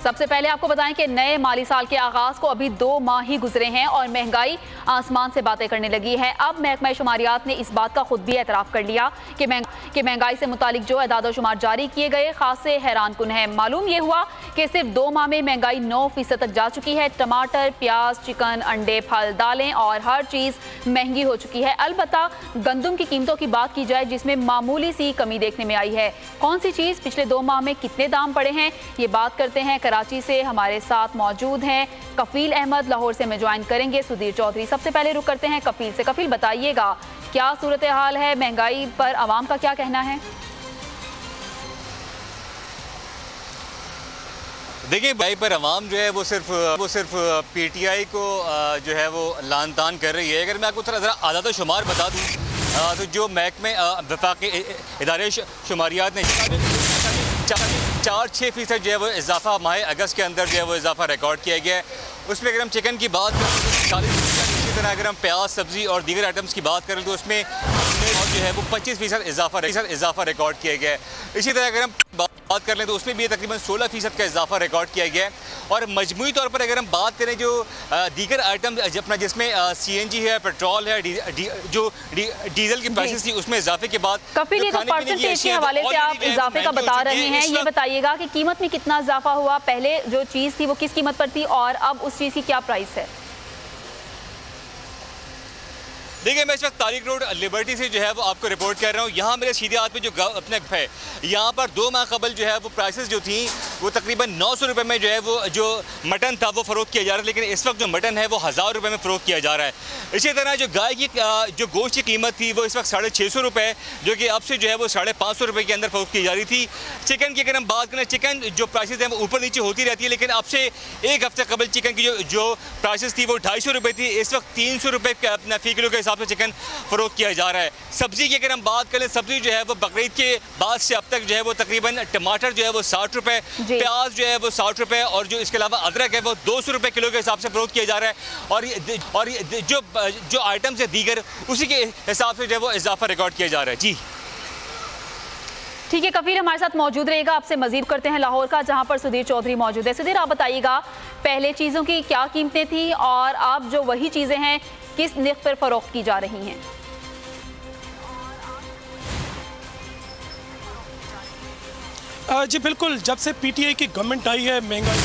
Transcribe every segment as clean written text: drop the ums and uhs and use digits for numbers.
सबसे पहले आपको बताएं कि नए माली साल के आगाज को अभी 2 माह ही गुजरे हैं और महंगाई आसमान से बातें करने लगी है। अब महकमा शुमारियात ने इस बात का खुद भी एतराफ़ कर लिया कि महंगाई से मुतालिक जो एदाद शुमार जारी किए गए खासे हैरान कुन है। मालूम ये हुआ कि सिर्फ 2 माह में महंगाई 9% तक जा चुकी है। टमाटर, प्याज, चिकन, अंडे, फल, दालें और हर चीज़ महंगी हो चुकी है। अलबत्ता गंदम की कीमतों की बात की जाए जिसमें मामूली सी कमी देखने में आई है। कौन सी चीज़ पिछले 2 माह में कितने दाम बढ़े हैं, ये बात करते हैं। कराची से हमारे साथ मौजूद हैं कफील अहमद, लाहौर से हमें ज्वाइन करेंगे सुधीर चौधरी। सबसे पहले रुक करते हैं कफील से। कफील, बताइएगा क्या सूरत हाल है, महंगाई पर आवाम का क्या कहना है? देखिए, भाई पर अवाम जो है वो सिर्फ पीटीआई को जो है वो लान तान कर रही है। अगर मैं आपको थोड़ा ज़रा आदाद शुमार बता दूँ तो जो महकमे वफाकी इदारे शुमारियात ने 4-6% जो है वो इजाफा माह अगस्त के अंदर जो है वो इजाफा रिकॉर्ड किया गया है। उसमें अगर हम चिकन की बात करें तो 40%, इसी तरह अगर हम प्याज, सब्जी और दीगर आइटम्स की बात करें तो उसमें जो है वो 25% इजाफा रिकॉर्ड किया गया है। इसी तरह अगर हम बात कर लें तो उसमें भी तकरीबन 16% का इजाफा रिकॉर्ड किया गया है। और मजमूई तौर पर अगर हम बात करें जो दीगर आइटम अपना जिसमें CNG है, पेट्रोल है, जो डीजल की प्राइसेस थी उसमें इजाफे के बाद कफील, ये तो परसेंटेज के हवाले से आप इजाफे का बता रहे हैं, ये बताइएगा कि कीमत में कितना इजाफा हुआ? पहले जो चीज़ थी वो किस कीमत पर थी और अब उस चीज़ की क्या प्राइस है? देखिए, मैं इस वक्त तारिक रोड लिबर्टी से जो है वो आपको रिपोर्ट कर रहा हूँ। यहाँ मेरे सीधे हाथ में जो अपने है, यहाँ पर 2 माह कबल जो है वो प्राइसेस जो थी वो तकरीबन 900 रुपये में जो है वो जो मटन था वो फ़रोख्त किया जा रहा है, लेकिन इस वक्त जो मटन है वो 1000 रुपये में फ़रोख्त किया जा रहा है। इसी तरह जो गाय की जो गोश्त की कीमत थी वो इस वक्त 650 रुपये, जो कि अब से जो है वो 550 रुपये के अंदर फ़रोख्त की जा रही थी। चिकन की अगर हम बात करें, चिकन जो प्राइसेस हैं वो ऊपर नीचे होती रहती है, लेकिन अब से 1 हफ्ते कबल चिकन की जो प्राइसेस थी वो 250 रुपये थी। इस वक्त 300 रुपये अपना फ़ी किलो के हिसाब से चिकन फ़रोख्त किया जा रहा है। सब्ज़ी की अगर हम बात करें, सब्ज़ी जो है वो बकरीद के बाद से अब तक जो है वो तकरीबन टमाटर जो है वो 60 रुपये, प्याज जो है वो 60 रुपये और जो इसके अलावा अदरक है वो 200 रुपये किलो के हिसाब से फ़रोख्त किया जा रहा है। और जो आइटम्स है दीगर उसी के हिसाब से जो है वो इजाफा रिकॉर्ड किया जा रहा है। जी ठीक है कफील, हमारे साथ मौजूद रहेगा। आपसे मजीद करते हैं लाहौर का, जहां पर सुधीर चौधरी मौजूद है। सुधीर, आप बताइएगा पहले चीज़ों की क्या कीमतें थी और अब जो वही चीज़ें हैं किस निर्ख पर फ़रोख्त की जा रही हैं? जी बिल्कुल, जब से PTI की गवर्नमेंट आई है महंगाई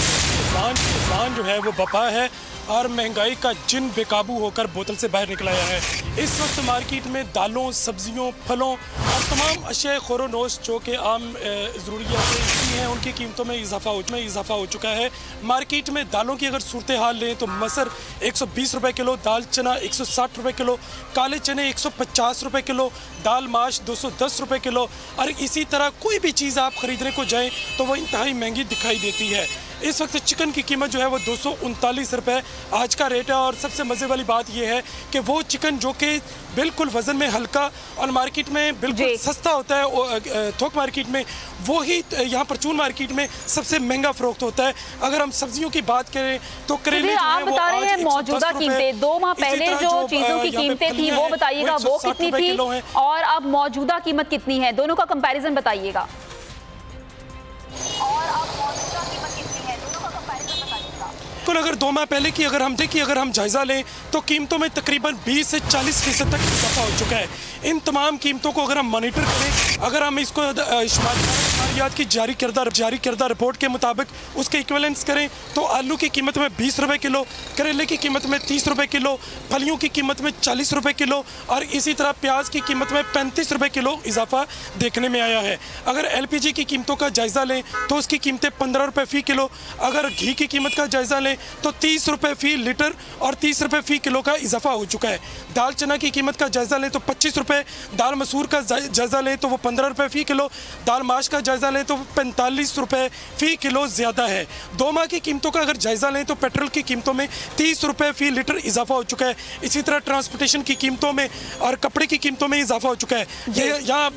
तूफान जो है वो बपा है और महंगाई का जिन बेकाबू होकर बोतल से बाहर निकल आया है। इस वक्त मार्केट में दालों, सब्जियों, फलों और तमाम अशिया ख़ोर-ओ-नोश जो कि आम ज़रूरियात हैं उनकी कीमतों में इजाफा हो चुका है। मार्केट में दालों की अगर सूरत हाल लें तो मसर 120 रुपये किलो, दाल चना 160 रुपये किलो, काले चने 150 रुपये किलो, दाल माश 210 रुपये किलो और इसी तरह कोई भी चीज़ आप ख़रीदने को जाएँ तो वो इंतहाई महंगी दिखाई देती है। इस वक्त चिकन की कीमत जो है वो 239 रुपये आज का रेट है। और सबसे मज़े वाली बात यह है कि वो चिकन जो कि बिल्कुल वज़न में हल्का और मार्केट में बिल्कुल सस्ता होता है थोक मार्केट में, वो ही यहाँ परचून मार्केट में सबसे महंगा फ़रोख्त होता है। अगर हम सब्जियों की बात करें तो करेले आप बता रहे हैं मौजूदा कीमतें 2 माह पहले जो चीज़ों की कीमतें थी वो बताइएगा वो कितनी थी और अब मौजूदा कीमत कितनी है, दोनों का कंपैरिजन बताइएगा। बिल्कुल, अगर 2 माह पहले की अगर हम जायज़ा लें तो कीमतों में तकरीबन 20 से 40% तक इजाफा हो चुका है। इन तमाम कीमतों को अगर हम मॉनिटर करें, अगर हम इसको शुमारियात की जारी करदा रिपोर्ट के मुताबिक उसके इक्विवेलेंस करें तो आलू की कीमत में 20 रुपये किलो, करेले की कीमत में 30 रुपये किलो, फलियों की कीमत में 40 रुपये किलो और इसी तरह प्याज की कीमत में 35 रुपये किलो इजाफा देखने में आया है। अगर LPG की कीमतों का जायज़ा लें तो उसकी कीमतें 15 रुपये फ़ी किलो, अगर घी की कीमत का जायज़ा लें तो 30 रुपये फ़ी लीटर और 30 रुपये फ़ी किलो का इजाफा हो चुका है। दाल चना की कीमत का जायज़ा लें तो 25 रुपये, दाल मसूर का जायज़ा लें तो वो 15 रुपये फ़ी किलो, दाल माश का जायज़ा लें तो 45 रुपये फ़ी किलो ज़्यादा है। 2 माह की कीमतों का अगर जायज़ा लें तो पेट्रोल की कीमतों में 30 रुपये फ़ी लीटर इजाफा हो चुका है। इसी तरह ट्रांसपोर्टेशन की कीमतों में और कपड़े की कीमतों में इजाफा हो चुका है।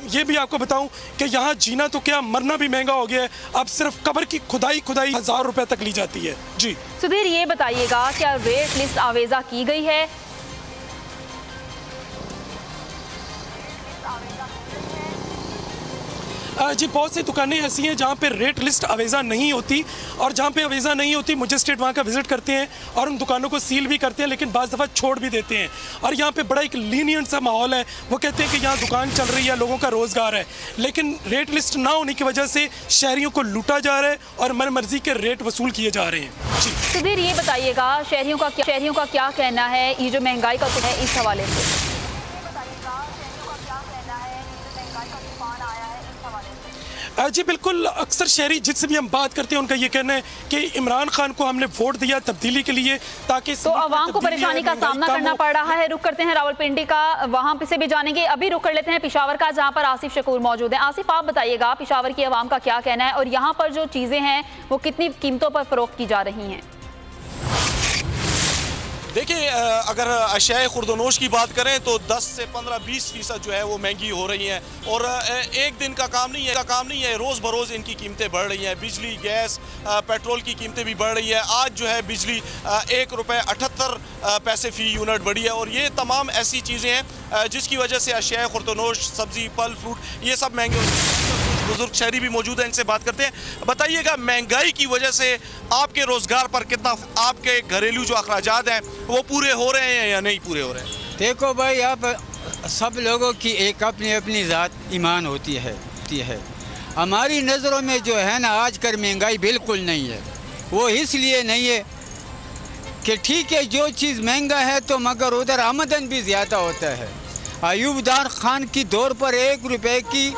ये भी आपको बताऊँ कि यहाँ जीना तो क्या मरना भी महंगा हो गया है। अब सिर्फ कब्र की खुदाई 1000 रुपये तक ली जाती है। जी सुधीर, ये बताइएगा क्या रेट लिस्ट आवेजा की गई है? जी बहुत सी दुकानें ऐसी हैं जहाँ पे रेट लिस्ट अवेज़ा नहीं होती, और जहाँ पे अवेज़ा नहीं होती मजिस्ट्रेट वहाँ का विजिट करते हैं और उन दुकानों को सील भी करते हैं, लेकिन बाज़ दफ़ा छोड़ भी देते हैं। और यहाँ पे बड़ा एक लीनियंट सा माहौल है। वो कहते हैं कि यहाँ दुकान चल रही है, लोगों का रोज़गार है, लेकिन रेट लिस्ट ना होने की वजह से शहरियों को लूटा जा रहा है और मन मर्जी के रेट वसूल किए जा रहे हैं। जी सुधीर, ये बताइएगा शहरियों का क्या कहना है ये जो महंगाई का है इस हवाले से? जी बिल्कुल, अक्सर शहरी जिससे भी हम बात करते हैं उनका ये कहना है कि इमरान खान को हमने वोट दिया तब्दीली के लिए, ताकि तो आवाम को परेशानी का सामना करना पड़ रहा है। रुक करते हैं रावलपिंडी का, वहां से भी जानेंगे। अभी रुक कर लेते हैं पेशावर का, जहां पर आसिफ शकूर मौजूद हैं। आसिफ, आप बताइएगा पेशावर की आवाम का क्या कहना है और यहाँ पर जो चीज़ें हैं वो कितनी कीमतों पर फरोख्त की जा रही हैं? देखिए, अगर अशियाए खुर्दनोश की बात करें तो 10 से 15-20% जो है वो महंगी हो रही हैं, और एक दिन का काम नहीं है, रोज़ बरोज़ इनकी कीमतें बढ़ रही हैं। बिजली, गैस, पेट्रोल की कीमतें भी बढ़ रही हैं। आज जो है बिजली ₹1.78 फ़ी यूनिट बढ़ी है, और ये तमाम ऐसी चीज़ें हैं जिसकी वजह से अशियाए खुर्दनोश, सब्ज़ी, फल, फ्रूट ये सब महंगे होते हैं। बुजुर्ग शहरी भी मौजूद हैं, इनसे बात करते हैं। बताइएगा, महंगाई की वजह से आपके रोज़गार पर कितना, आपके घरेलू जो अखराजात हैं वो पूरे हो रहे हैं या नहीं पूरे हो रहे हैं? देखो भाई, आप सब लोगों की एक अपनी अपनी ज़ात ईमान होती है। हमारी नज़रों में जो है ना आजकल महंगाई बिल्कुल नहीं है। वो इसलिए नहीं है कि ठीक है जो चीज़ महंगा है तो मगर उधर आमदन भी ज़्यादा होता है। अयूब दार खान की दौर पर 1 रुपये की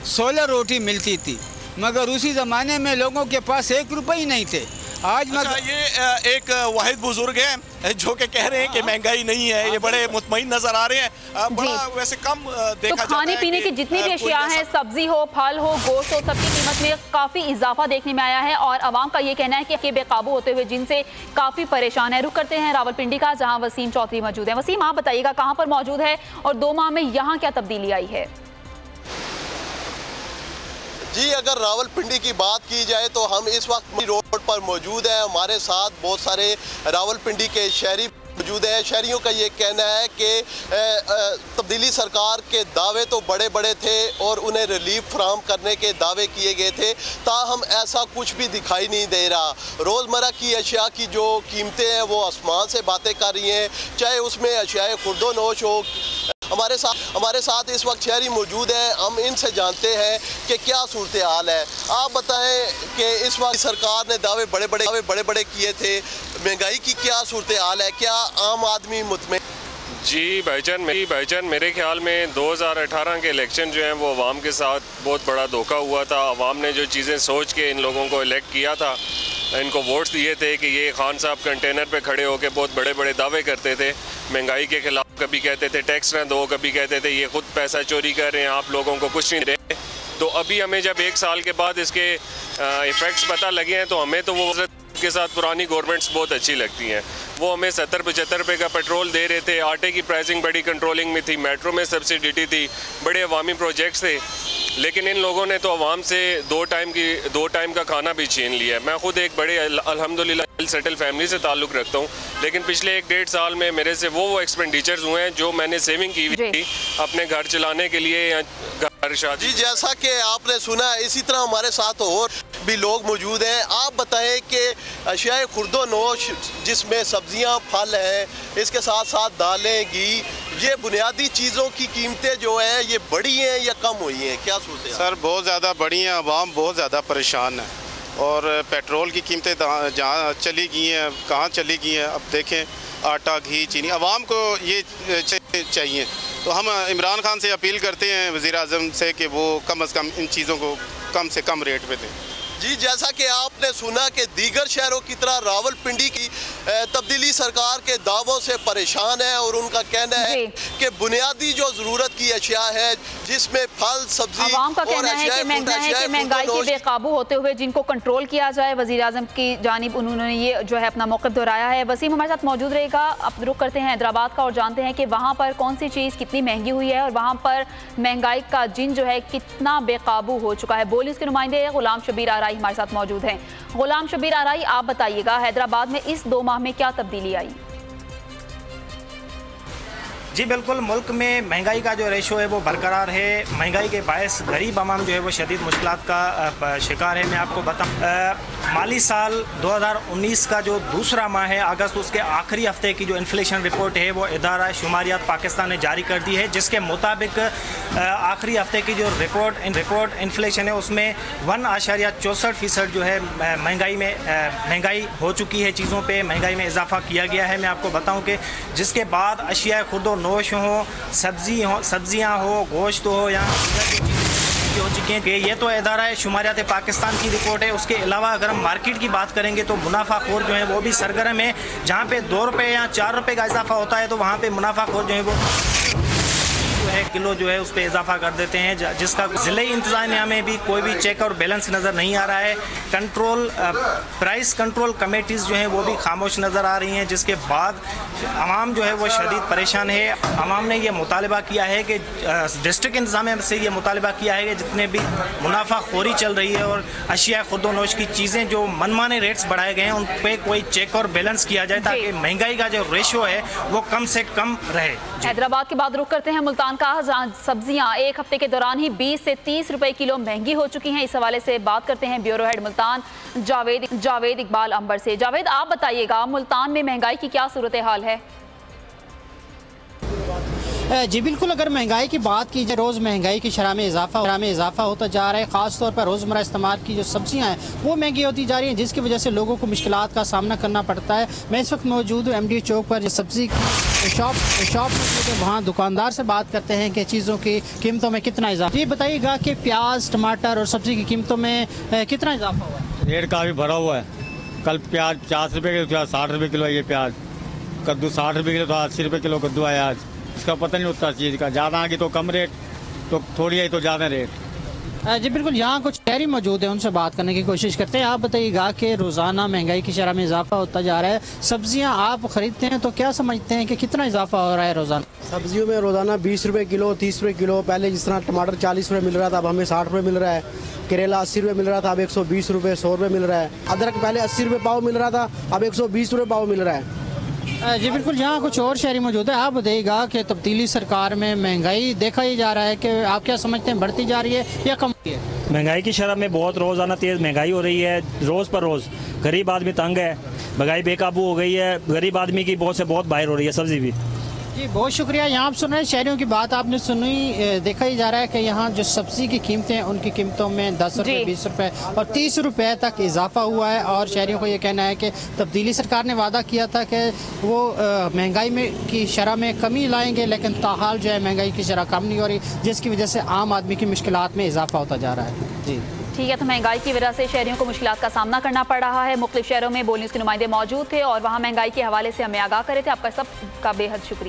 16 रोटी मिलती थी, मगर उसी ज़माने में लोगों के पास 1 रुपये ही नहीं थे। आज अच्छा, ये एक वाहिद बुजुर्ग हैं जो कि कह रहे हैं कि महंगाई नहीं है, ये बड़े मुतमईन नजर आ रहे हैं। बड़ा वैसे कम देखा तो खाने पीने की जितनी भी अशिया हैं, सब्जी हो, फल हो, गोश्त हो, सबकी कीमत में काफ़ी इजाफा देखने में आया है और आवाम का ये कहना है कि बेकाबू होते हुए जिनसे काफ़ी परेशान है। रुक करते हैं रावलपिंडी का, जहाँ वसीम चौधरी मौजूद है। वसीम, आप बताइएगा कहाँ पर मौजूद है और 2 माह में यहाँ क्या तब्दीली आई है? जी, अगर रावलपिंडी की बात की जाए तो हम इस वक्त रोड पर मौजूद हैं। हमारे साथ बहुत सारे रावलपिंडी के शहरी मौजूद हैं। शहरियों का ये कहना है कि तब्दीली सरकार के दावे तो बड़े बड़े थे और उन्हें रिलीफ फराहम करने के दावे किए गए थे, ताहम ऐसा कुछ भी दिखाई नहीं दे रहा। रोज़मर्रा की अशिया की जो कीमतें हैं वो आसमान से बातें कर रही हैं, चाहे उसमें अशियाए खुर्दोनोश हो। हमारे साथ इस वक्त शहरी मौजूद हैं, हम इनसे जानते हैं कि क्या सूरत हाल है। आप बताएं कि इस वक्त सरकार ने दावे बड़े बड़े किए थे, महंगाई की क्या सूरत हाल है, क्या आम आदमी मुतमईन? जी भाईजान, मेरे ख्याल में 2018 के इलेक्शन जो हैं वो अवाम के साथ बहुत बड़ा धोखा हुआ था। अवाम ने जो चीज़ें सोच के इन लोगों को इलेक्ट किया था, इनको वोट्स दिए थे कि ये खान साहब कंटेनर पे खड़े होकर बहुत बड़े बड़े दावे करते थे महंगाई के खिलाफ। कभी कहते थे टैक्स न दो, कभी कहते थे ये खुद पैसा चोरी कर रहे हैं, आप लोगों को कुछ नहीं दे रहे। तो अभी हमें जब 1 साल के बाद इसके इफ़ेक्ट्स पता लगे हैं तो हमें तो वो के साथ पुरानी गवर्नमेंट्स बहुत अच्छी लगती हैं। वो हमें 70-75 रुपये का पेट्रोल दे रहे थे, आटे की प्राइसिंग बड़ी कंट्रोलिंग में थी, मेट्रो में सब्सिडी थी, बड़े अवामी प्रोजेक्ट्स थे। लेकिन इन लोगों ने तो अवाम से 2 टाइम का खाना भी छीन लिया है। मैं खुद एक बड़े अल्हम्दुलिल्लाह सेटल फैमिली से ताल्लुक़ रखता हूँ, लेकिन पिछले 1-1.5 साल में मेरे से वो एक्सपेंडिचर्स हुए हैं जो मैंने सेविंग की हुई थी अपने घर चलाने के लिए या घर शादी। जी, जैसा कि आपने सुना, इसी तरह हमारे साथ और भी लोग मौजूद हैं। आप बताएं कि अशियाए खुर्दोनोश जिसमें सब्जियां, फल हैं, इसके साथ साथ दालें, घी, ये बुनियादी चीज़ों की कीमतें जो हैं ये बढ़ी हैं या कम हुई हैं, क्या सोचते हैं? सर बहुत ज़्यादा बढ़ी हैं, आवाम बहुत ज़्यादा परेशान है और पेट्रोल की कीमतें जहाँ चली गई हैं, कहाँ चली गई हैं। अब देखें, आटा, घी, चीनी, आवाम को ये चाहिए। तो हम इमरान खान से अपील करते हैं, वज़ीर आज़म से, कि वो कम से कम इन चीज़ों को कम से कम रेट पे दें। जी, जैसा कि आपने सुना कि दीगर शहरों की तरह रावलपिंडी की तब्दीली सरकार के दावों से परेशान है और उनका कहना है कि बुनियादी जो ज़रूरत की अशिया है जिसमें फल, सब्जी, आवाम का कहना है कि महंगाई के बेकाबू होते हुए जिनको कंट्रोल किया जाए। वज़ीर आज़म की जानिब उन्होंने ये जो है अपना मौक़िफ़ दोहराया है। वसीम हमारे साथ मौजूद रहेगा। अब रुख करते हैं हैदराबाद का और जानते हैं कि वहाँ पर कौन सी चीज़ कितनी महंगी हुई है और वहाँ पर महंगाई का जिन जो है कितना बेकाबू हो चुका है। बोलिस के नुमाइंदे गुलाम शबीर आराई हमारे साथ मौजूद हैं। गुलाम शबीर आराई, आप बताइएगा हैदराबाद में इस 2 माह में क्या तब्दीली आई? जी बिल्कुल, मुल्क में महंगाई का जो रेशो है वो बरकरार है। महंगाई के बायस गरीब आवाम जो है वो शदीद मुश्किलात का शिकार है। मैं आपको बताऊँ, माली साल 2019 का जो दूसरा माह है अगस्त, उसके आखिरी हफ्ते की जो इन्फ्लेशन रिपोर्ट है वो इदारा शुमारियात पाकिस्तान ने जारी कर दी है, जिसके मुताबिक आखिरी हफ्ते की जो रिपोर्ट इन्फ्लेशन है उसमें 1.64% जो है महंगाई हो चुकी है। चीज़ों पे महंगाई में इजाफा किया गया है। मैं आपको बताऊं कि जिसके बाद अशिया खुर्दो नोश हो, सब्जियां हो, गोश्त हो या हो चुके हैं कि ये तो इदारा है शुमारियात पाकिस्तान की रिपोर्ट है। उसके अलावा अगर हम मार्केट की बात करेंगे तो मुनाफाखोर जो है वो भी सरगर्म है। जहाँ पे 2 रुपये या 4 रुपये का इजाफा होता है तो वहाँ पे मुनाफाखोर जो है वो किलो जो है उस पर इजाफा कर देते हैं, जिसका ज़िले इंतज़ामिया में भी कोई भी चेक और बैलेंस नज़र नहीं आ रहा है। प्राइस कंट्रोल कमेटीज़ जो हैं वो भी खामोश नज़र आ रही हैं, जिसके बाद आवाम जो है वो शदीद परेशान है। आवाम ने ये मुतालबा किया है कि डिस्ट्रिक्ट इंतज़ामिया से ये मुतालबा किया है कि जितने भी मुनाफाखोरी चल रही है और अशिया खुर्दोनोश की चीज़ें जो मनमाने रेट्स बढ़ाए गए हैं उन पर कोई चेक और बैलेंस किया जाए, ताकि महंगाई का जो रेशो है वो कम से कम रहे। हैदराबाद के बाद रुख करते हैं मुल्तान का, जहां सब्जियां एक हफ्ते के दौरान ही 20 से 30 रुपए किलो महंगी हो चुकी हैं। इस हवाले से बात करते हैं ब्यूरो हेड मुल्तान जावेद इकबाल अंबर से। जावेद, आप बताइएगा मुल्तान में महंगाई की क्या सूरत हाल है? जी बिल्कुल, अगर महंगाई की बात की जाए, रोज़ महंगाई की शरह में इजाफा होता जा रहा है। ख़ास तौर पर रोज़मर्रा इस्तेमाल की जो सब्जियां हैं वो महंगी होती जा रही हैं, जिसकी वजह से लोगों को मुश्किलात का सामना करना पड़ता है। मैं इस वक्त मौजूद हूँ MD चौक पर, सब्जी की शॉप में, वहाँ दुकानदार से बात करते हैं कि चीज़ों की कीमतों में कितना इजाफा। ये बताइएगा कि प्याज, टमाटर और सब्जी की कीमतों में कितना इजाफा हुआ है? रेट काफ़ी भरा हुआ है। कल प्याज 50 रुपये किलो, 60 रुपये किलो है ये प्याज। कद्दू 60 रुपये किलो था, 80 रुपये किलो कद्दू आया आज। इसका पता नहीं होता चीज़ का, ज़्यादा आगे तो कम रेट, तो थोड़ी आई तो ज़्यादा रेट। जी बिल्कुल, यहाँ कुछ शहरी मौजूद है, उनसे बात करने की कोशिश करते हैं। आप बताइएगा कि रोज़ाना महंगाई की शरह में इजाफा होता जा रहा है। सब्जियाँ आप ख़रीदते हैं तो क्या समझते हैं कि कितना इजाफा हो रहा है रोज़ाना? सब्जियों में रोज़ाना 20 रुपये किलो, 30 रुपये किलो। पहले जिस तरह टमाटर 40 रुपये मिल रहा था, अब हमें 60 रुपये मिल रहा है। करेला 80 रुपये मिल रहा था, अब 120 रुपये, 100 रुपये मिल रहा है। अदरक पहले 80 रुपये पाव मिल रहा था, अब 120 रुपये पाव मिल रहा है। जी बिल्कुल, यहाँ कुछ और शहरी मौजूद है। आप बताइएगा कि तब्दीली सरकार में महंगाई देखा ही जा रहा है कि आप क्या समझते हैं, बढ़ती जा रही है या कम है? महंगाई की शरह में बहुत रोज़ाना तेज़ महंगाई हो रही है, रोज़ पर रोज़। गरीब आदमी तंग है, महंगाई बेकाबू हो गई है, गरीब आदमी की बहुत से बहुत बाहर हो रही है सब्जी भी। जी बहुत शुक्रिया। यहाँ आप सुन रहे हैं शहरियों की बात, आपने सुनी। देखा ही जा रहा है कि यहाँ जो सब्जी की कीमतें हैं उनकी कीमतों में 10 रुपये, 20 रुपये और 30 रुपये तक इजाफा हुआ है। और शहरियों को ये कहना है कि तब्दीली सरकार ने वादा किया था कि वो महंगाई में की शरह में कमी लाएंगे, लेकिन ताहाल जो है महंगाई की शरह कम नहीं हो रही, जिसकी वजह से आम आदमी की मुश्किलात में इजाफा होता जा रहा है। जी ठीक है, तो महंगाई की वजह से शहरियों को मुश्किलात का सामना करना पड़ रहा है। मुख्तलिफ शहरों में बोल न्यूज़ के नुमाइंदे मौजूद थे और वहाँ महंगाई के हवाले से हमें आगाह करे थे। आपका सबका बेहद शुक्रिया।